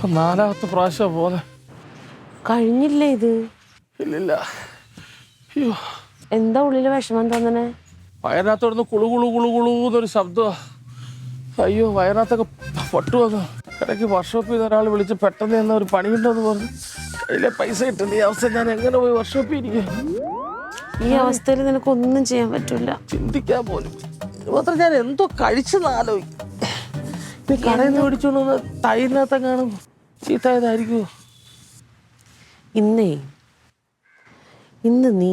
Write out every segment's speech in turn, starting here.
4ാമത്തെ പ്രാവശ്യം പോന്നെ. കഴിഞ്ഞില്ലേ ഇത്? ഇല്ലില്ല. അയ്യോ, എന്താ ഉള്ളില് വിഷമം തോന്നണേ? വയറിനകത്തോടൊന്ന് കുളു കുളു കുളു കുളൂന്നൊരു ശബ്ദമാ. അയ്യോ, വയറിനകത്തൊക്കെ പൊട്ടു വന്നു. ഇടയ്ക്ക് വർക്ക്ഷോപ്പിൽ നിന്ന് ഒരാൾ വിളിച്ച് പെട്ടെന്ന് എന്നാ ഒരു പണിയുണ്ടെന്ന് പറഞ്ഞു. കയ്യിലെ പൈസ കിട്ടുന്ന ഈ അവസ്ഥ ഞാൻ എങ്ങനെ പോയി വർക്ക്ഷോപ്പിൽ ഇരിക്കും? ഈ അവസ്ഥയിൽ നിനക്കൊന്നും ചെയ്യാൻ പറ്റൂല. ചിന്തിക്കാൻ പോലും. മാത്രം ഞാൻ എന്തോ കഴിച്ചെന്ന് ആലോചിക്കും. കടയിൽ നിന്ന് മേടിച്ചോണ്ട് തൈരിനകത്ത് കാണും ചീത്തായതായിരിക്കുമോ? ഇന്ന് നീ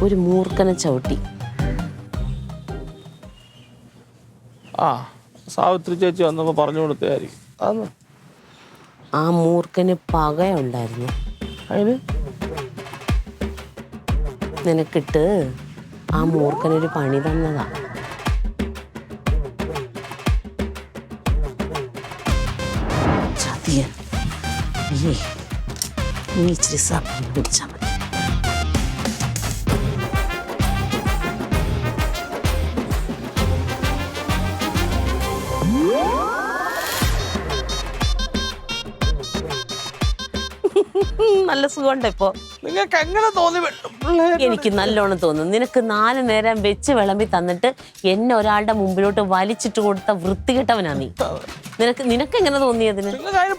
ഒരു മൂർഖനെ ചവിട്ടി. ആ, സാവിത്രി ചേച്ചി വന്നപ്പോ പറഞ്ഞു കൊടുത്തായിരിക്കും. അന്ന് ആ മൂർഖന് പകയുണ്ടായിരുന്നു. അതിന് നിനക്കിട്ട് ആ മൂർഖനൊരു പണി തന്നതാ. ചതിയൻ. നീ ഇച്ചിരി സമയം പിടിച്ചാൽ മതി. നല്ല സുഖമുണ്ട് ഇപ്പോ. നിങ്ങൾക്ക് എങ്ങനെ തോന്നി? എനിക്ക് നല്ലോണം തോന്നുന്നു. നിനക്ക് 4 നേരം വെച്ച് വിളമ്പി തന്നിട്ട് എന്നെ ഒരാളുടെ മുമ്പിലോട്ട് വലിച്ചിട്ട് കൊടുത്ത വൃത്തികെട്ടവനാ നീ. നിനക്ക് എങ്ങനെ തോന്നിയതിന്?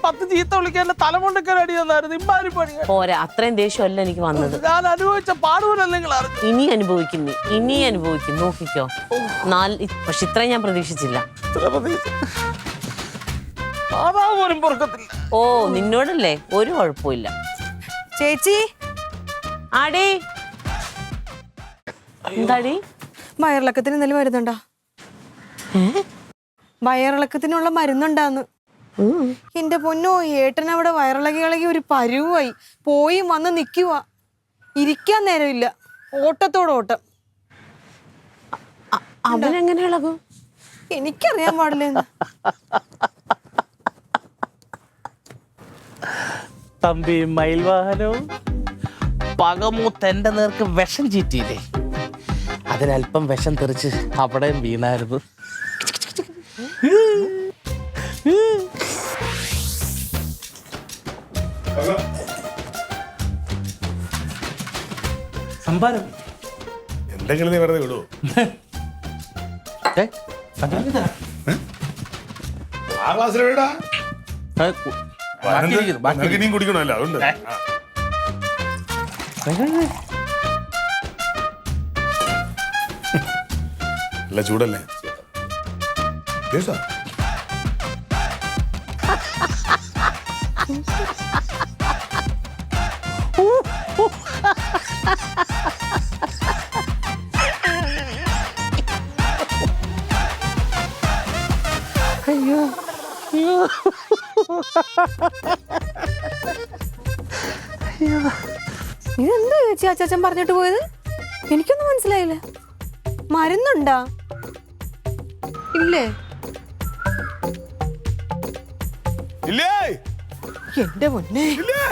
10 ചീത്ത വിളിക്കാൻ തലമുണ്ടക്കാൻ അടി തന്നായിരുന്നു. പോരാ, അത്രയും ദേഷ്യമല്ല എനിക്ക് വന്നത്. ഞാൻ അനുഭവിച്ച പാടുപോലല്ലേ നിങ്ങൾ അറിഞ്ഞു. ഇനി അനുഭവിക്കും നോക്കിക്കോ. പക്ഷെ ഇത്രയും ഞാൻ പ്രതീക്ഷിച്ചില്ല. ഓ, നിന്നോടല്ലേ ഒരു കുഴപ്പമില്ല. ചേച്ചി, ആടി എന്താടി? വയറിളക്കത്തിന് എന്തെങ്കിലും മരുന്നുണ്ടോ? വയറിളക്കത്തിനുള്ള മരുന്നുണ്ടാന്ന്. എന്റെ പൊന്നോ, ഏട്ടൻ അവിടെ വയറിളകി ഒരു പരുവായി പോയി വന്ന് നിൽക്കുക. ഇരിക്കാൻ നേരമില്ല, ഓട്ടത്തോടോട്ടം. അവനെങ്ങനെ ഇളകും? എനിക്കറിയാൻ പാടില്ലെന്ന്. തമ്പി മയിൽവാഹനവും പകമൂത്ത് എന്റെ നേർക്ക് വിഷം ചീറ്റിയില്ലേ, അതിനല്പം വിഷം തെറിച്ച് അവിടെയും വീണായിരുന്നു. സംഭാരം എന്തെങ്കിലും നീ വെറുതെ വിടുവോ? ആ ക്ലാസ്സിൽ വിടാ. ഇനിയും കുടിക്കണമല്ലോ, അതുകൊണ്ട് അല്ല ചൂടല്ലേ കേസാ. അയ്യോ ഇതെന്താ ചേച്ചി അച്ചാച്ചൻ പറഞ്ഞിട്ട് പോയത്? എനിക്കൊന്നും മനസ്സിലായില്ല. മരുന്നുണ്ടാ? ഇല്ലേ? ഇല്ലേ? എന്റെ പൊന്നേ, ഇല്ലേ?